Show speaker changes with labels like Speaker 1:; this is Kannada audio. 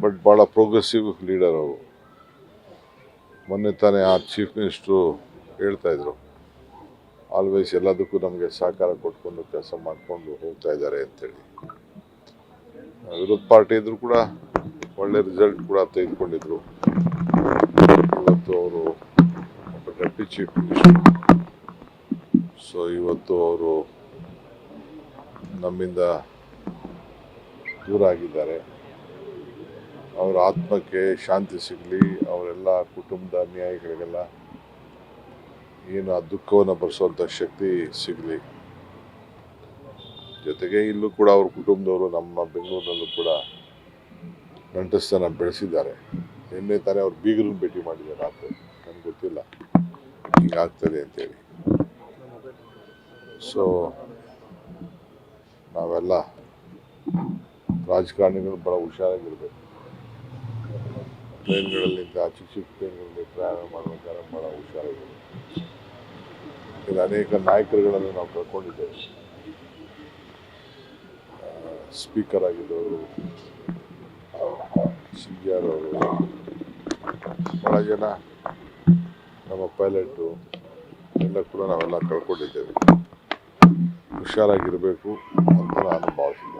Speaker 1: ಬಟ್ ಭಾಳ ಪ್ರೋಗ್ರೆಸಿವ್ ಲೀಡರ್ ಅವರು. ಮೊನ್ನೆ ತಾನೇ ಆ ಚೀಫ್ ಮಿನಿಸ್ಟ್ರು ಹೇಳ್ತಾ ಇದ್ರು, ಆಲ್ವೇಸ್ ಎಲ್ಲದಕ್ಕೂ ನಮಗೆ ಸಹಕಾರ ಕೊಟ್ಕೊಂಡು ಕೆಲಸ ಮಾಡಿಕೊಂಡು ಹೋಗ್ತಾ ಇದ್ದಾರೆ ಅಂತೇಳಿ. ವಿರೋಧ ಪಾರ್ಟಿ ಇದ್ರು ಕೂಡ ಒಳ್ಳೆ ರಿಸಲ್ಟ್ ಕೂಡ ತೆಗೆದುಕೊಂಡಿದ್ರು. ಇವತ್ತು ಅವರು ಡೆಪ್ಟಿ ಚೀಫ್ ಮಿನಿಸ್ಟರ್, ಸೊ ಇವತ್ತು ಅವರು ನಮ್ಮಿಂದ ದೂರ ಆಗಿದ್ದಾರೆ. ಅವರ ಆತ್ಮಕ್ಕೆ ಶಾಂತಿ ಸಿಗಲಿ, ಅವರೆಲ್ಲ ಕುಟುಂಬದ ಅನ್ಯಾಯಿಗಳಿಗೆಲ್ಲ ಏನು ಆ ದುಃಖವನ್ನು ಭರಿಸುವಂಥ ಶಕ್ತಿ ಸಿಗಲಿ. ಜೊತೆಗೆ ಇಲ್ಲೂ ಕೂಡ ಅವ್ರ ಕುಟುಂಬದವರು ನಮ್ಮ ಬೆಂಗಳೂರಿನಲ್ಲೂ ಕೂಡ ನಂಟಸ್ತನ ಬೆಳೆಸಿದ್ದಾರೆ. ನಿನ್ನೆ ತಾನೇ ಅವ್ರ ಬೀಗರನ್ನು ಭೇಟಿ ಮಾಡಿದ್ದಾರೆ ರಾತ್ರಿ, ನನಗೆ ಗೊತ್ತಿಲ್ಲ ಹೀಗಾಗ್ತದೆ ಅಂತೇಳಿ. ಸೊ ನಾವೆಲ್ಲ ರಾಜಕಾರಣಿಗಳು ಭಾಳ ಹುಷಾರಾಗಿರ್ಬೇಕು. ಟ್ರೈನ್ಗಳಲ್ಲಿ ಚಿಕ್ಕ ಟ್ರೈನ್ಗಳಲ್ಲಿ ಪ್ರಯಾಣ ಮಾಡಬೇಕಾದ್ರೆ ಭಾಳ ಹುಷಾರಾಗಿರ್ಬೇಕು. ಇದು ಅನೇಕ ನಾಯಕರುಗಳನ್ನು ನಾವು ಕಳ್ಕೊಂಡಿದ್ದೇವೆ. ಸ್ಪೀಕರ್ ಆಗಿದ್ದವರು, CR ಅವರು, ಭಾಳ ಜನ ನಮ್ಮ ಪೈಲಟು ಎಲ್ಲ ಕೂಡ ನಾವೆಲ್ಲ ಕಳ್ಕೊಂಡಿದ್ದೇವೆ. ಹುಷಾರಾಗಿರಬೇಕು ಅಂತ ನಾನು ಭಾವಿಸಿದ್ದೇನೆ.